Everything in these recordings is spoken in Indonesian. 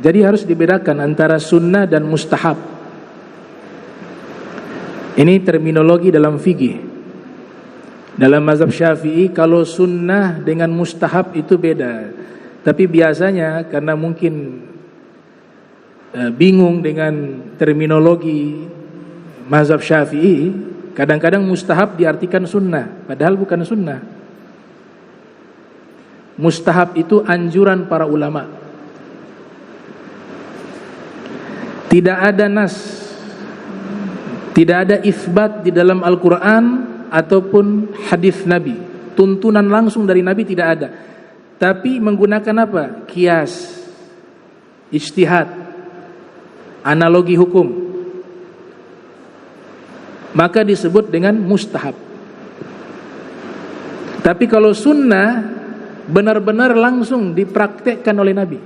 Jadi harus dibedakan antara sunnah dan mustahab. Ini terminologi dalam fikih. Dalam mazhab Syafi'i, kalau sunnah dengan mustahab itu beda. Tapi biasanya karena mungkin bingung dengan terminologi mazhab Syafi'i, kadang-kadang mustahab diartikan sunnah, padahal bukan sunnah. Mustahab itu anjuran para ulama. Tidak ada nas, tidak ada isbat di dalam Al-Quran ataupun hadis Nabi, tuntunan langsung dari Nabi tidak ada. Tapi menggunakan apa? Qiyas, ijtihad, analogi hukum, maka disebut dengan mustahab. Tapi kalau sunnah benar-benar langsung dipraktekkan oleh Nabi,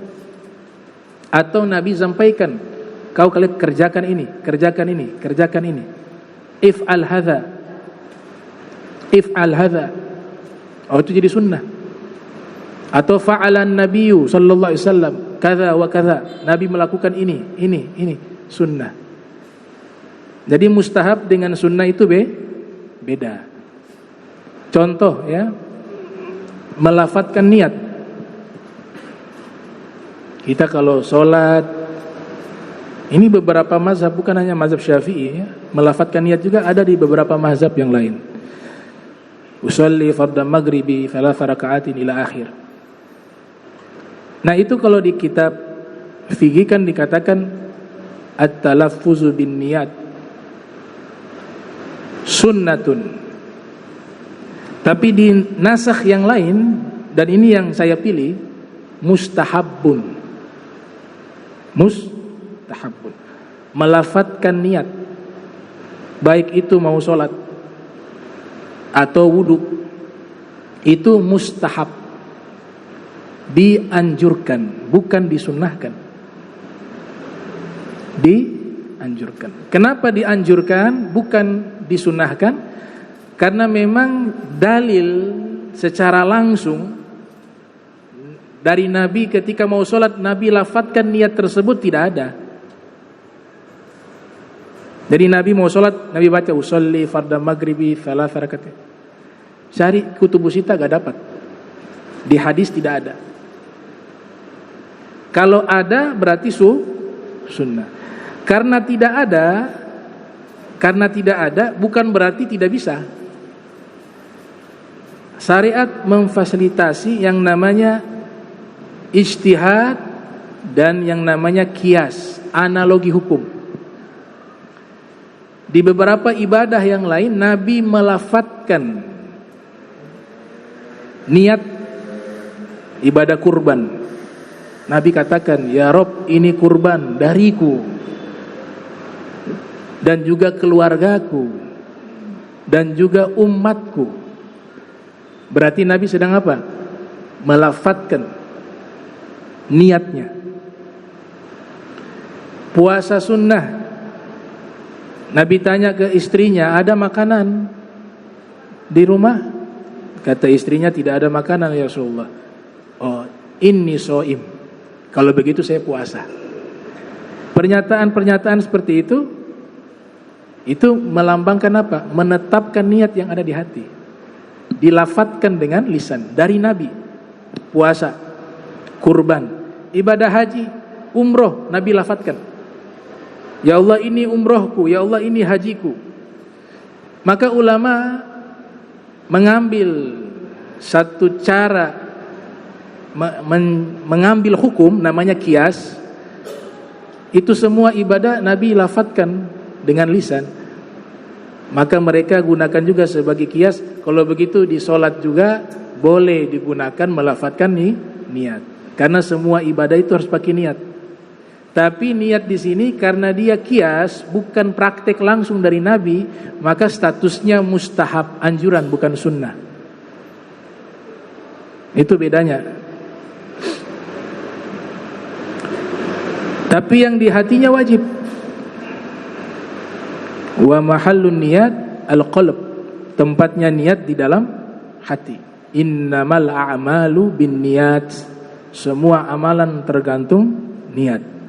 atau Nabi sampaikan, kau kalian kerjakan ini, kerjakan ini, kerjakan ini. If'al hadza, if'al hadza. Oh, itu jadi sunnah. Atau fa'alan nabiyyu sallallahu alaihi wasallam kadza wa kadza. Nabi melakukan ini sunnah. Jadi mustahab dengan sunnah itu beda. Contoh ya, melafatkan niat. Kita kalau sholat, ini beberapa mazhab, bukan hanya mazhab Syafi'i ya, melafatkan niat juga ada di beberapa mazhab yang lain. Usolli fardhu maghribi 3 raka'atin ila akhir. Nah itu kalau di kitab fikih kan dikatakan at-talaffuzu bin niyat sunnatun. Tapi di nasakh yang lain, dan ini yang saya pilih, mustahabbun. Mustahabbun, melafatkan niat, baik itu mau sholat atau wudhu, itu mustahab, dianjurkan, bukan disunnahkan. Dianjurkan. Kenapa dianjurkan, bukan disunnahkan? Karena memang dalil secara langsung dari Nabi ketika mau sholat, Nabi lafatkan niat tersebut tidak ada. Jadi Nabi mau sholat, Nabi baca usolli fardhu maghribi 3 raka'atin. Cari kutubus sita gak dapat. Di hadis tidak ada. Kalau ada berarti sunnah. Karena tidak ada bukan berarti tidak bisa. Syariat memfasilitasi yang namanya ijtihad dan yang namanya qiyas, analogi hukum. Di beberapa ibadah yang lain Nabi melafatkan niat ibadah kurban. Nabi katakan, ya Rob, ini kurban dariku dan juga keluargaku dan juga umatku. Berarti Nabi sedang apa? Melafatkan niatnya. Puasa sunnah, Nabi tanya ke istrinya, ada makanan di rumah? Kata istrinya, tidak ada makanan ya Rasulullah. Oh, inni shaim. Kalau begitu saya puasa. Pernyataan-pernyataan seperti itu melambangkan apa? Menetapkan niat yang ada di hati. Dilafatkan dengan lisan dari Nabi. Puasa, kurban, ibadah haji, umroh, Nabi lafatkan. Ya Allah, ini umrohku, ya Allah, ini hajiku. Maka ulama mengambil satu cara mengambil hukum, namanya qiyas. Itu semua ibadah Nabi lafatkan dengan lisan, maka mereka gunakan juga sebagai qiyas. Kalau begitu di solat juga boleh digunakan melafatkan niat, karena semua ibadah itu harus pakai niat. Tapi niat di sini karena dia qiyas, bukan praktek langsung dari Nabi, maka statusnya mustahab, anjuran, bukan sunnah. Itu bedanya. Tapi yang di hatinya wajib. Wa mahallun niyat al-qalb, tempatnya niat di dalam hati. Innamal a'malu bin niyat, semua amalan tergantung niat.